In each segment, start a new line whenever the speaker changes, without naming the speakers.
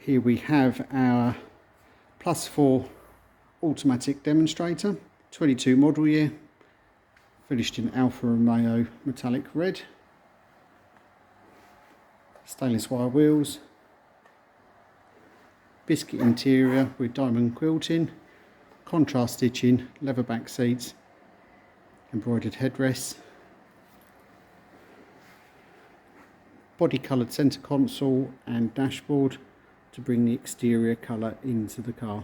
Here we have our +4 automatic demonstrator, 22 model year, finished in Alfa Romeo metallic red, stainless wire wheels, biscuit interior with diamond quilting, contrast stitching, leather back seats, embroidered headrests, body coloured centre console and dashboard to bring the exterior colour into the car.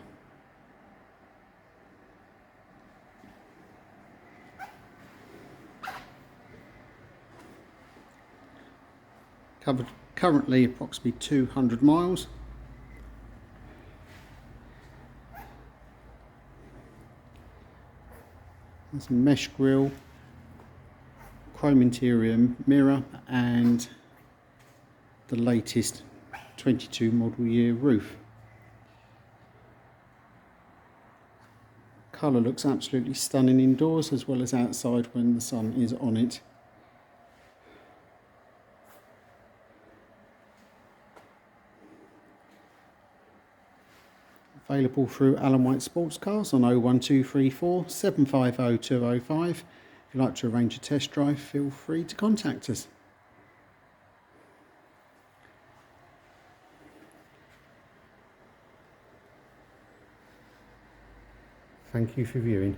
Covered currently approximately 200 miles. There's a mesh grille, chrome interior mirror and the latest 22 model year roof. Colour looks absolutely stunning indoors as well as outside when the sun is on it. Available through Alan White Sports Cars on 01234 750 205. If you'd like to arrange a test drive, feel free to contact us. Thank you for viewing.